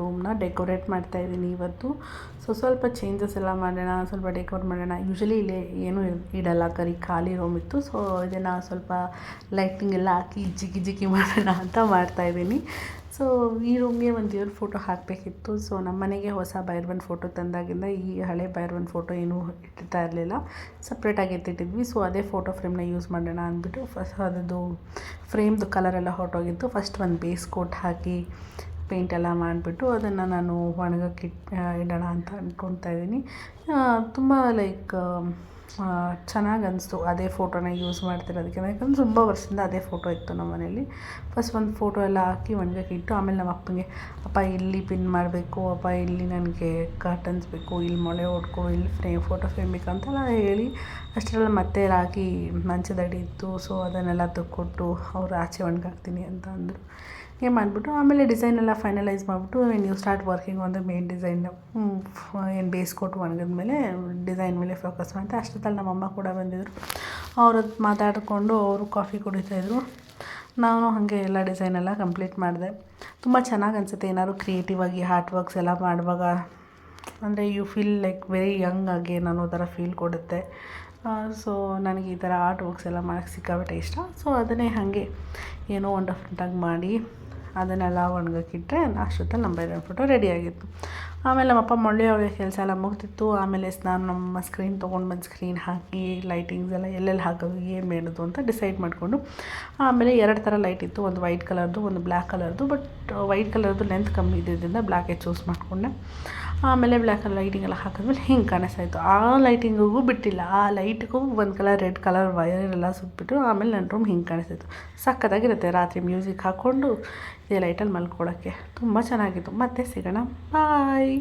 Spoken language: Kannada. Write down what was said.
ರೂಮ್ನ ಡೆಕೋರೇಟ್ ಮಾಡ್ತಾಯಿದ್ದೀನಿ ಇವತ್ತು. ಸ್ವಲ್ಪ ಚೇಂಜಸ್ ಎಲ್ಲ ಮಾಡೋಣ, ಸ್ವಲ್ಪ ಡೆಕೋರ್ ಮಾಡೋಣ. ಯೂಶ್ವಲಿ ಇಲ್ಲಿ ಏನೂ ಇಡಲ್ಲ, ಖಾಲಿ ರೂಮ್ ಇತ್ತು. ಸೊ ಇದನ್ನು ಸ್ವಲ್ಪ ಲೈಟಿಂಗ್ ಎಲ್ಲ ಹಾಕಿ ಜಿಗಿ ಜಿಗಿ ಮಾಡೋಣ ಅಂತ ಮಾಡ್ತಾಯಿದ್ದೀನಿ. ಸೊ ಈ ರೂಮ್ಗೆ ಒಂದು ದೇವ್ರ ಫೋಟೋ ಹಾಕಬೇಕಿತ್ತು. ಸೊ ನಮ್ಮ ಮನೆಗೆ ಹೊಸ ಭೈರವನ ಫೋಟೋ ತಂದಾಗಿಂದ ಈ ಹಳೆ ಭೈರವನ ಫೋಟೋ ಏನೂ ಇಡ್ತಾ ಇರಲಿಲ್ಲ, ಸಪ್ರೇಟಾಗಿ ಎತ್ತಿಟ್ಟಿದ್ವಿ. ಸೊ ಅದೇ ಫೋಟೋ ಫ್ರೇಮ್ನ ಯೂಸ್ ಮಾಡೋಣ ಅಂದ್ಬಿಟ್ಟು ಫಸ್ಟ್ ಅದರದ್ದು ಫ್ರೇಮ್ದು ಕಲರೆಲ್ಲ ಹೊರಟೋಗಿತ್ತು. ಫಸ್ಟ್ ಒಂದು ಬೇಸ್ ಕೋಟ್ ಹಾಕಿ ಪೇಂಟ್ ಎಲ್ಲ ಮಾಡಿಬಿಟ್ಟು ಅದನ್ನು ನಾನು ಒಣಗಕ್ಕೆ ಇಡೋಣ ಅಂತ ಅಂದ್ಕೊಳ್ತಾ ಇದ್ದೀನಿ. ತುಂಬ ಚೆನ್ನಾಗಿ ಅನಿಸ್ತು ಅದೇ ಫೋಟೋನ ಯೂಸ್ ಮಾಡ್ತಿರೋದಕ್ಕೆ. ಯಾಕಂದರೆ ತುಂಬ ವರ್ಷದಿಂದ ಅದೇ ಫೋಟೋ ಇತ್ತು ನಮ್ಮ ಮನೇಲಿ. ಫಸ್ಟ್ ಒಂದು ಫೋಟೋ ಎಲ್ಲ ಹಾಕಿ ಒಣಗಕ್ಕೆ ಇಟ್ಟು, ಆಮೇಲೆ ನಮ್ಮ ಅಪ್ಪನಿಗೆ, ಅಪ್ಪ ಇಲ್ಲಿ ಪಿನ್ ಮಾಡಬೇಕು, ಅಪ್ಪ ಇಲ್ಲಿ ನನಗೆ ಕರ್ಟನ್ಸ್ ಬೇಕು, ಇಲ್ಲಿ ಮೊಳೆ ಹೊಡ್ಕೊ, ಇಲ್ಲಿ ಫೋಟೋ ಫ್ರೇಮ್ ಬೇಕಂತೆಲ್ಲ ಹೇಳಿ ಅಷ್ಟರೆಲ್ಲ ಮತ್ತೆ ರಾಗಿ ಮಂಚದಡಿ ಇತ್ತು. ಸೊ ಅದನ್ನೆಲ್ಲ ತೆಕ್ಕೊಟ್ಟು ಅವ್ರು ಆಚೆ ಒಣಗಾಕ್ತೀನಿ ಅಂತ ಅಂದರು. ಹೀಗೆ ಮಾಡಿಬಿಟ್ಟು ಆಮೇಲೆ ಡಿಸೈನ್ ಎಲ್ಲ ಫೈನಲೈಸ್ ಮಾಡಿಬಿಟ್ಟು ನೀವು start working on the main design. ಏನು ಬೇಸ್ ಕೊಟ್ಟು ಒಣಗಿದ್ಮೇಲೆ ಡಿಸೈನ್ ಮೇಲೆ ಫೋಕಸ್ ಮಾಡ್ತಾ ಅಷ್ಟೊತ್ತಲ್ಲಿ ನಮ್ಮಮ್ಮ ಕೂಡ ಬಂದಿದ್ದರು. ಅವ್ರ ಮಾತಾಡಿಕೊಂಡು ಅವರು ಕಾಫಿ ಕುಡಿತಾಯಿದ್ರು. ನಾನು ಹಾಗೆ ಎಲ್ಲ ಡಿಸೈನೆಲ್ಲ ಕಂಪ್ಲೀಟ್ ಮಾಡಿದೆ. ತುಂಬ ಚೆನ್ನಾಗಿ ಅನಿಸುತ್ತೆ ಏನಾದ್ರು ಕ್ರಿಯೇಟಿವ್ ಆಗಿ ಆರ್ಟ್ ವರ್ಕ್ಸ್ ಎಲ್ಲ ಮಾಡುವಾಗ. ಅಂದರೆ you feel like very young ಆಗಿ ಅನ್ನೋ ಥರ ಫೀಲ್ ಕೊಡುತ್ತೆ. ಸೊ ನನಗೆ ಈ ಥರ ಆರ್ಟ್ ವರ್ಕ್ಸ್ ಎಲ್ಲ ಮಾಡೋಕ್ಕೆ ಸಿಕ್ಕಾಪಟ್ಟೆ ಇಷ್ಟ. ಸೊ ಅದನ್ನೇ ಹಾಗೆ ಏನೋ ಒಂದು ಡಿಫ್ರೆಂಟಾಗಿ ಮಾಡಿ ಅದನ್ನೆಲ್ಲ ಒಣಗಕ್ಕಿಟ್ಟರೆ ಅಷ್ಟೊತ್ತಲ್ಲಿ ನಮ್ಮ ಭೈರವನ ಫೋಟೋ ರೆಡಿಯಾಗಿತ್ತು. ಆಮೇಲೆ ನಮ್ಮಪ್ಪ ಮೊಳ್ಳೆ ಹೊಡೆಯೋ ಕೆಲಸ ಎಲ್ಲ ಮುಗ್ದಿತ್ತು. ಆಮೇಲೆ ನಮ್ಮ ಸ್ಕ್ರೀನ್ ತೊಗೊಂಡು ಬಂದು ಸ್ಕ್ರೀನ್ ಹಾಕಿ ಲೈಟಿಂಗ್ಸ್ ಎಲ್ಲ ಎಲ್ಲೆಲ್ಲಿ ಹಾಕೋದು, ಏನು ಮಾಡೋದು ಅಂತ ಡಿಸೈಡ್ ಮಾಡಿಕೊಂಡು, ಆಮೇಲೆ 2 ಥರ ಲೈಟ್ ಇತ್ತು, ಒಂದು ವೈಟ್ ಕಲರ್ದು, ಒಂದು ಬ್ಲ್ಯಾಕ್ ಕಲರ್ದು. ಬಟ್ ವೈಟ್ ಕಲರ್ದು ಲೆಂತ್ ಕಮ್ಮಿ ಇದ್ದಿದ್ದರಿಂದ ಬ್ಲ್ಯಾಕೇ ಚೂಸ್ ಮಾಡಿಕೊಂಡೆ. ಆಮೇಲೆ ಬ್ಲ್ಯಾಕ್ ಕಲರ್ ಲೈಟಿಂಗ್ ಎಲ್ಲ ಹಾಕಿದ್ಮೇಲೆ ಹಿಂಗೆ ಕಾಣಿಸ್ತಾಯಿತ್ತು. ಆ ಲೈಟಿಂಗಿಗೂ ಬಿಟ್ಟಿಲ್ಲ, ಆ ಲೈಟಿಗೂ ಒಂದು ಕಲರ್ ರೆಡ್ ಕಲರ್ ವೈರೆಲ್ಲ ಸುಟ್ಬಿಟ್ಟು ಆಮೇಲೆ ನನ್ನ ರೂಮ್ ಹಿಂಗೆ ಕಾಣಿಸ್ತಾಯಿತ್ತು. ಸಖತ್ತಾಗಿರುತ್ತೆ ರಾತ್ರಿ ಮ್ಯೂಸಿಕ್ ಹಾಕ್ಕೊಂಡು ಇದೇ ಲೈಟಲ್ಲಿ ಮಲ್ಕೊಳ್ಳೋಕ್ಕೆ ತುಂಬ ಚೆನ್ನಾಗಿತ್ತು. ಮತ್ತೆ ಸಿಗೋಣ, ಬಾಯ್.